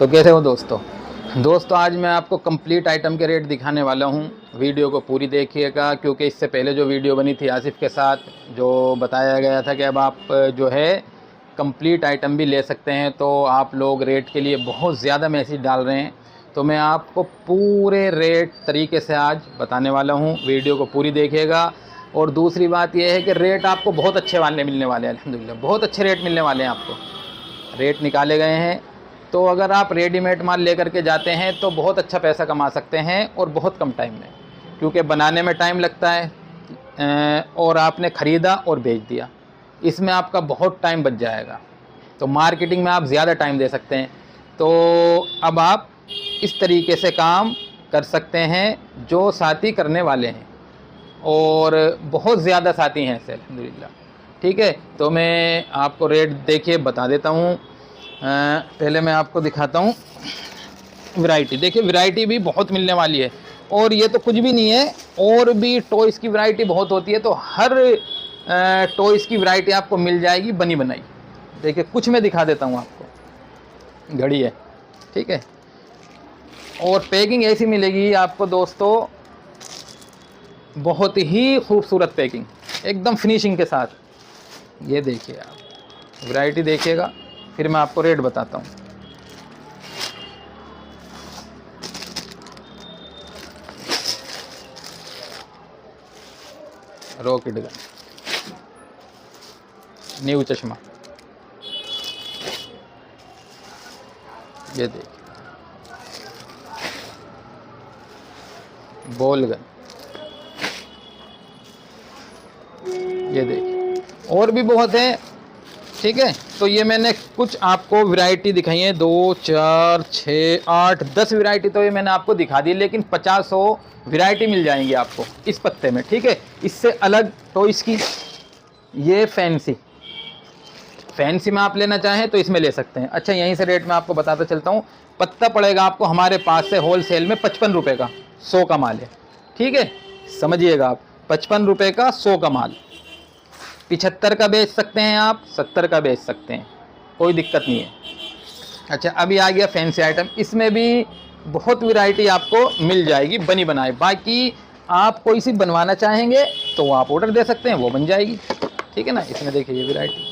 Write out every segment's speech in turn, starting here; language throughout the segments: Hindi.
तो कैसे हो दोस्तों आज मैं आपको कंप्लीट आइटम के रेट दिखाने वाला हूं। वीडियो को पूरी देखिएगा, क्योंकि इससे पहले जो वीडियो बनी थी आसिफ के साथ, जो बताया गया था कि अब आप जो है कंप्लीट आइटम भी ले सकते हैं, तो आप लोग रेट के लिए बहुत ज़्यादा मैसेज डाल रहे हैं। तो मैं आपको पूरे रेट तरीके से आज बताने वाला हूँ, वीडियो को पूरी देखिएगा। और दूसरी बात यह है कि रेट आपको बहुत अच्छे वाले मिलने वाले हैं, अल्हम्दुलिल्लाह बहुत अच्छे रेट मिलने वाले हैं। आपको रेट निकाले गए हैं, तो अगर आप रेडीमेड माल लेकर के जाते हैं तो बहुत अच्छा पैसा कमा सकते हैं और बहुत कम टाइम में, क्योंकि बनाने में टाइम लगता है और आपने ख़रीदा और बेच दिया, इसमें आपका बहुत टाइम बच जाएगा। तो मार्केटिंग में आप ज़्यादा टाइम दे सकते हैं। तो अब आप इस तरीके से काम कर सकते हैं जो साथी करने वाले हैं, और बहुत ज़्यादा साथी हैं ऐसे अल्हम्दुलिल्लाह। ठीक है, तो मैं आपको रेट देखिए बता देता हूँ। पहले मैं आपको दिखाता हूँ वैरायटी। देखिए वैरायटी भी बहुत मिलने वाली है, और ये तो कुछ भी नहीं है, और भी टॉयज़ की वैरायटी बहुत होती है। तो हर टॉयज़ की वैरायटी आपको मिल जाएगी बनी बनाई। देखिए कुछ मैं दिखा देता हूँ आपको। घड़ी है, ठीक है, और पैकिंग ऐसी मिलेगी आपको दोस्तों, बहुत ही खूबसूरत पैकिंग, एकदम फिनिशिंग के साथ। ये देखिए आप वैरायटी देखिएगा, फिर मैं आपको रेट बताता हूँ। रॉकेट गन, न्यू चश्मा, ये देखिए बॉल गन, ये देखिए, और भी बहुत है। ठीक है, तो ये मैंने कुछ आपको वैरायटी दिखाई है, 2 4 6 8 10 वैरायटी तो ये मैंने आपको दिखा दी, लेकिन 50-100 वैरायटी मिल जाएंगी आपको इस पत्ते में। ठीक है, इससे अलग तो इसकी ये फैंसी में आप लेना चाहें तो इसमें ले सकते हैं। अच्छा, यहीं से रेट में आपको बताता चलता हूँ। पत्ता पड़ेगा आपको हमारे पास से होल सेल में 55 रुपये का, 100 का माल है। ठीक है, समझिएगा आप, 55 रुपये का 100 का माल। 75 का बेच सकते हैं आप, 70 का बेच सकते हैं, कोई दिक्कत नहीं है। अच्छा, अभी आ गया फैंसी आइटम। इसमें भी बहुत वैरायटी आपको मिल जाएगी बनी बनाई। बाकी आप कोई सी बनवाना चाहेंगे तो आप ऑर्डर दे सकते हैं, वो बन जाएगी। ठीक है ना। इसमें देखिए ये वैरायटी,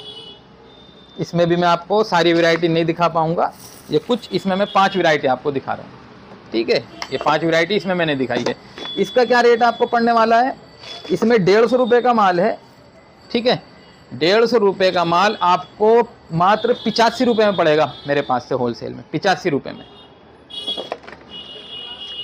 इसमें भी मैं आपको सारी वैरायटी नहीं दिखा पाऊँगा, ये कुछ इसमें मैं 5 वैरायटी आपको दिखा रहा हूँ। ठीक है, ये 5 वैरायटी इसमें मैंने दिखाई है। इसका क्या रेट आपको पड़ने वाला है? इसमें 150 रुपये का माल है। ठीक है, 150 रुपये का माल आपको मात्र 85 रुपये में पड़ेगा मेरे पास से होलसेल में, 85 रुपये में।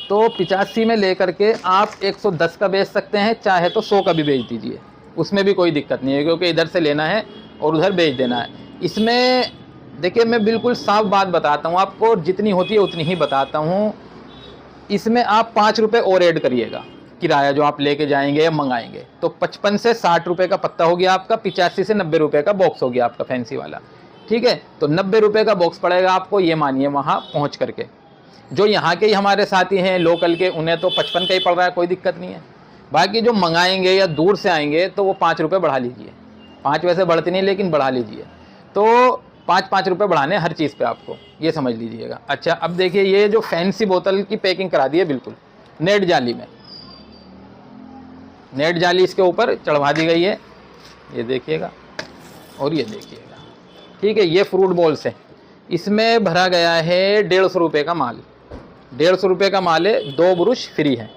तो 85 में लेकर के आप 110 का बेच सकते हैं, चाहे तो 100 का भी बेच दीजिए, उसमें भी कोई दिक्कत नहीं है, क्योंकि इधर से लेना है और उधर बेच देना है। इसमें देखिए मैं बिल्कुल साफ बात बताता हूँ आपको, जितनी होती है उतनी ही बताता हूँ। इसमें आप 5 रुपये और ऐड करिएगा, किराया जो आप लेके जाएंगे या मंगाएंगे, तो 55 से 60 रुपये का पत्ता हो गया आपका, 85 से 90 रुपये का बॉक्स हो गया आपका फैंसी वाला। ठीक है, तो 90 रुपये का बॉक्स पड़ेगा आपको, ये मानिए वहाँ पहुँच करके। जो यहाँ के ही हमारे साथी हैं लोकल के, उन्हें तो 55 का ही पड़ रहा है, कोई दिक्कत नहीं है। बाकी जो मंगाएंगे या दूर से आएंगे तो वो 5 रुपये बढ़ा लीजिए। 5 वैसे बढ़ती नहीं, लेकिन बढ़ा लीजिए, तो 5-5 रुपये बढ़ाने हर चीज़ पे आपको, ये समझ लीजिएगा। अच्छा, अब देखिए ये जो फैंसी बोतल की पैकिंग करा दी है बिल्कुल नेट जाली में, नेट जाली इसके ऊपर चढ़वा दी गई है, ये देखिएगा, और ये देखिएगा। ठीक है, ये फ्रूट बॉल्स है, इसमें भरा गया है 150 रुपये का माल। 150 रुपये का माल है, 2 ब्रुश फ्री है,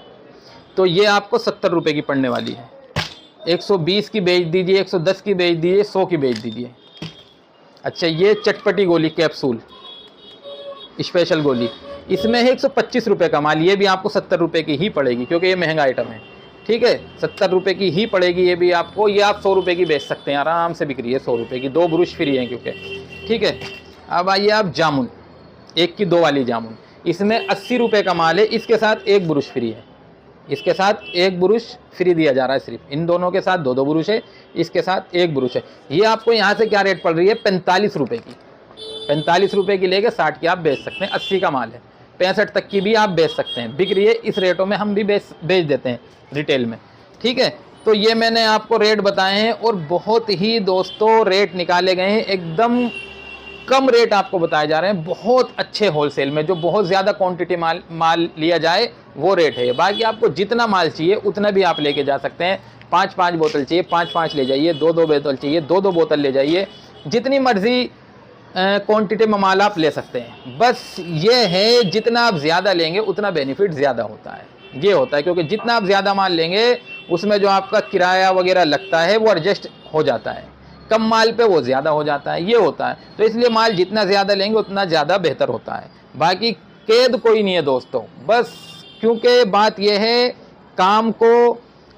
तो ये आपको 70 रुपये की पड़ने वाली है। 120 की बेच दीजिए, 110 की बेच दीजिए, 100 की बेच दीजिए। अच्छा, ये चटपटी गोली कैप्सूल स्पेशल गोली, इसमें है 125 रुपये का माल, ये भी आपको 70 रुपये की ही पड़ेगी, क्योंकि ये महंगा आइटम है। ठीक है, 70 रुपये की ही पड़ेगी ये भी आपको। ये आप 100 रुपये की बेच सकते हैं, आराम से बिक्री है 100 रुपये की, 2 ब्रुश फ्री हैं क्योंकि। ठीक है, अब आइए आप जामुन, 1 की 2 वाली जामुन, इसमें 80 रुपये का माल है, इसके साथ 1 ब्रुश फ्री है, इसके साथ 1 ब्रुश फ्री दिया जा रहा है सिर्फ। इन दोनों के साथ 2-2 ब्रुश है, इसके साथ 1 ब्रुश है। ये आपको यहाँ से क्या रेट पड़ रही है? 45 रुपये की। 45 रुपये की लेके 60 की आप बेच सकते हैं, 80 का माल है, 65 तक की भी आप बेच सकते हैं। बिक रही है इस रेटों में, हम भी बेच देते हैं रिटेल में। ठीक है, तो ये मैंने आपको रेट बताए हैं, और बहुत ही दोस्तों रेट निकाले गए हैं एकदम कम रेट आपको बताए जा रहे हैं, बहुत अच्छे होलसेल में, जो बहुत ज़्यादा क्वांटिटी माल लिया जाए वो रेट है। बाकी आपको जितना माल चाहिए उतना भी आप लेके जा सकते हैं। 5-5 बोतल चाहिए 5-5 ले जाइए, 2-2 बोतल चाहिए 2-2 बोतल ले जाइए, जितनी मर्जी क्वांटिटी में माल आप ले सकते हैं। बस ये है जितना आप ज़्यादा लेंगे उतना बेनिफिट ज़्यादा होता है, ये होता है, क्योंकि जितना आप ज़्यादा माल लेंगे उसमें जो आपका किराया वगैरह लगता है वो एडजस्ट हो जाता है, कम माल पे वो ज़्यादा हो जाता है, ये होता है। तो इसलिए माल जितना ज़्यादा लेंगे उतना ज़्यादा बेहतर होता है। बाकी कैद कोई नहीं है दोस्तों, बस क्योंकि बात यह है काम को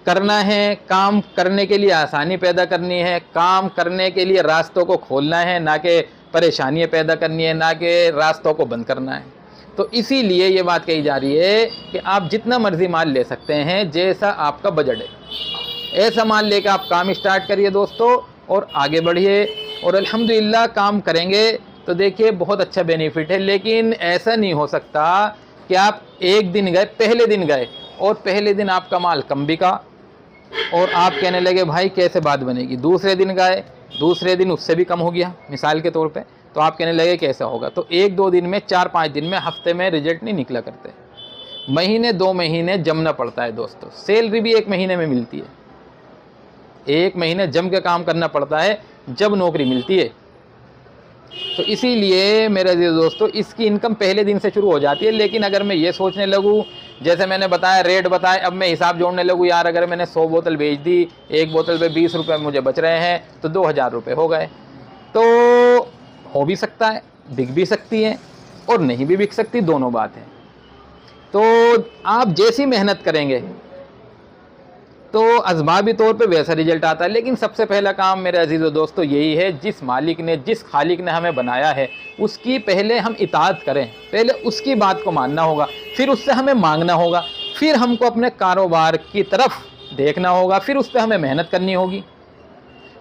करना है, काम करने के लिए आसानी पैदा करनी है, काम करने के लिए रास्तों को खोलना है, ना कि परेशानियाँ पैदा करनी है, ना कि रास्तों को बंद करना है। तो इसीलिए ये बात कही जा रही है कि आप जितना मर्जी माल ले सकते हैं, जैसा आपका बजट है ऐसा माल लेकर आप काम स्टार्ट करिए दोस्तों, और आगे बढ़िए। और अल्हम्दुलिल्लाह काम करेंगे तो देखिए बहुत अच्छा बेनिफिट है। लेकिन ऐसा नहीं हो सकता कि आप एक दिन गए, पहले दिन गए और पहले दिन आपका माल कम बिका और आप कहने लगे भाई कैसे बात बनेगी। दूसरे दिन गए, दूसरे दिन उससे भी कम हो गया मिसाल के तौर पे, तो आप कहने लगे कैसा होगा। तो 1-2 दिन में, 4-5 दिन में, हफ्ते में रिजल्ट नहीं निकला करते, महीने 2 महीने जमना पड़ता है दोस्तों। सैलरी भी 1 महीने में मिलती है, 1 महीने जम के काम करना पड़ता है जब नौकरी मिलती है। तो इसीलिए मेरे दोस्तों इसकी इनकम पहले दिन से शुरू हो जाती है। लेकिन अगर मैं ये सोचने लगूँ, जैसे मैंने बताया रेट बताए, अब मैं हिसाब जोड़ने लगूँ, यार अगर मैंने 100 बोतल बेच दी, एक बोतल पे 20 रुपये मुझे बच रहे हैं, तो 2000 रुपये हो गए। तो हो भी सकता है, बिक भी सकती है और नहीं भी बिक सकती, दोनों बात है। तो आप जैसी मेहनत करेंगे तो असबाबी तौर पे वैसा रिजल्ट आता है। लेकिन सबसे पहला काम मेरे अजीज़ दोस्तों यही है, जिस मालिक ने, जिस खालिक ने हमें बनाया है उसकी पहले हम इताअत करें, पहले उसकी बात को मानना होगा, फिर उससे हमें मांगना होगा, फिर हमको अपने कारोबार की तरफ देखना होगा, फिर उस पर हमें मेहनत करनी होगी।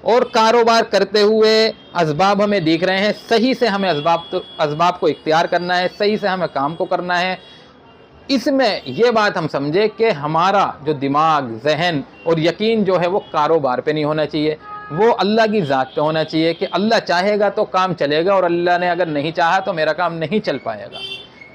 और कारोबार करते हुए असबाब हमें दिख रहे हैं, सही से हमें असबाब को इख्तियार करना है, सही से हमें काम को करना है। इसमें ये बात हम समझे कि हमारा जो दिमाग, जहन और यकीन जो है वो कारोबार पे नहीं होना चाहिए, वो अल्लाह की ज़ात पे होना चाहिए कि अल्लाह चाहेगा तो काम चलेगा और अल्लाह ने अगर नहीं चाहा तो मेरा काम नहीं चल पाएगा।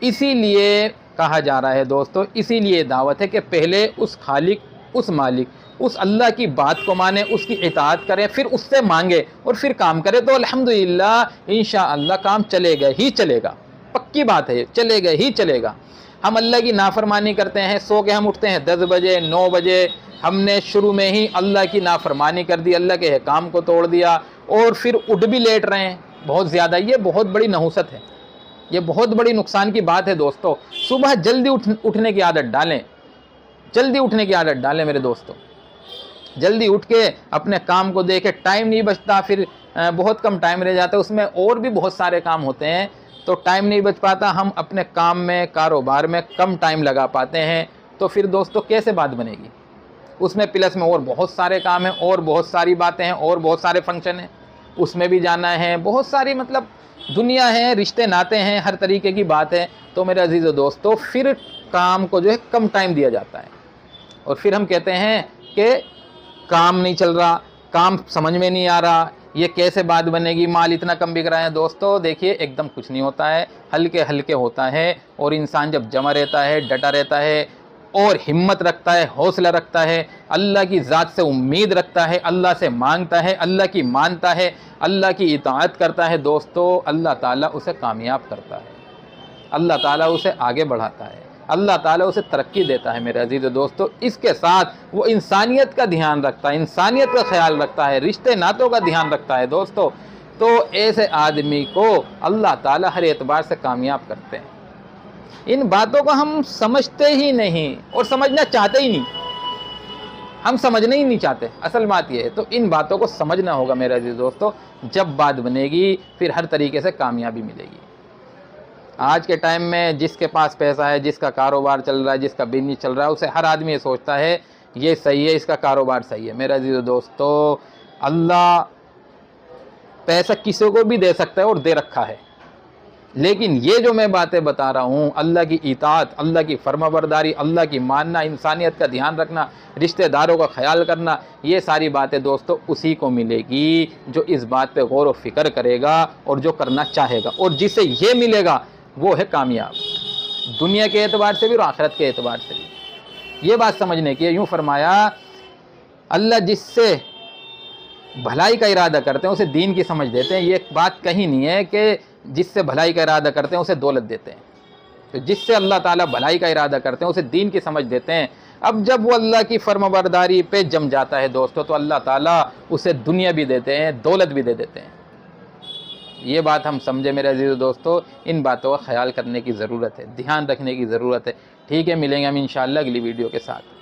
इसीलिए कहा जा रहा है दोस्तों, इसीलिए दावत है कि पहले उस खालिक, उस मालिक, उस अल्लाह की बात को माने, उसकी इताअत करें, फिर उससे मांगे और फिर काम करें, तो अल्हम्दुलिल्लाह इंशाअल्लाह काम चलेगा ही चलेगा। पक्की बात है, चलेगा ही चलेगा। हम अल्लाह की नाफरमानी करते हैं, सो के हम उठते हैं 10 बजे 9 बजे, हमने शुरू में ही अल्लाह की नाफरमानी कर दी, अल्लाह के काम को तोड़ दिया और फिर उठ भी लेट रहे हैं बहुत ज़्यादा। ये बहुत बड़ी नहुसत है, ये बहुत बड़ी नुकसान की बात है दोस्तों। सुबह जल्दी उठने की आदत डालें, जल्दी उठने की आदत डालें मेरे दोस्तों। जल्दी उठ के अपने काम को देखें, टाइम नहीं बचता, फिर बहुत कम टाइम रह जाता है, उसमें और भी बहुत सारे काम होते हैं तो टाइम नहीं बच पाता, हम अपने काम में, कारोबार में कम टाइम लगा पाते हैं। तो फिर दोस्तों कैसे बात बनेगी, उसमें प्लस में और बहुत सारे काम हैं और बहुत सारी बातें हैं और बहुत सारे फंक्शन हैं, उसमें भी जाना है, बहुत सारी मतलब दुनिया है, रिश्ते नाते हैं, हर तरीके की बात है। तो मेरे अजीज़ दोस्तों फिर काम को जो है कम टाइम दिया जाता है और फिर हम कहते हैं कि काम नहीं चल रहा, काम समझ में नहीं आ रहा, ये कैसे बात बनेगी, माल इतना कम बिक रहा है। दोस्तों देखिए एकदम कुछ नहीं होता है, हल्के हल्के होता है। और इंसान जब जमा रहता है, डटा रहता है और हिम्मत रखता है, हौसला रखता है, अल्लाह की ज़ात से उम्मीद रखता है, अल्लाह से मांगता है, अल्लाह की मानता है, अल्लाह की इताअत करता है, दोस्तों अल्लाह ताला उसे कामयाब करता है, अल्लाह ताला उसे आगे बढ़ाता है, अल्लाह ताला उसे तरक्की देता है मेरे अजीज़ दोस्तों। इसके साथ वो इंसानियत का ध्यान रखता है, इंसानियत का ख्याल रखता है, रिश्ते नातों का ध्यान रखता है दोस्तों। तो ऐसे आदमी को अल्लाह ताला हर एतबार से कामयाब करते हैं। इन बातों को हम समझते ही नहीं और समझना चाहते ही नहीं, हम समझना ही नहीं चाहते, असल बात यह है। तो इन बातों को समझना होगा मेरे अजीज़ दोस्तों, जब बात बनेगी फिर हर तरीके से कामयाबी मिलेगी। आज के टाइम में जिसके पास पैसा है, जिसका कारोबार चल रहा है, जिसका बिजनेस चल रहा है, उसे हर आदमी ये सोचता है ये सही है, इसका कारोबार सही है। मेरे अजीज़ दोस्तों अल्लाह पैसा किसी को भी दे सकता है और दे रखा है, लेकिन ये जो मैं बातें बता रहा हूँ, अल्लाह की इताअत, अल्लाह की फर्माबरदारी, अल्लाह की मानना, इंसानियत का ध्यान रखना, रिश्तेदारों का ख्याल करना, ये सारी बातें दोस्तों उसी को मिलेगी जो इस बात पे गौर व फिक्र करेगा और जो करना चाहेगा। और जिसे ये मिलेगा वो है कामयाब, दुनिया के एतबार से भी और आखिरत के एतबार से भी। ये बात समझने की है। यूँ फरमाया, अल्लाह जिससे भलाई का इरादा करते हैं उसे दीन की समझ देते हैं। ये बात कहीं नहीं है कि जिससे भलाई का इरादा करते हैं उसे दौलत देते हैं। तो जिससे अल्लाह ताला भलाई का इरादा करते हैं उसे दीन की समझ देते हैं। अब जब वो अल्लाह की फर्माबरदारी पे जम जाता है दोस्तों, तो अल्लाह ताला उसे दुनिया भी देते हैं, दौलत भी दे देते हैं। ये बात हम समझे मेरे अजीज़ दोस्तों। इन बातों का ख्याल करने की ज़रूरत है, ध्यान रखने की ज़रूरत है। ठीक है, मिलेंगे हम इंशाअल्लाह अगली वीडियो के साथ।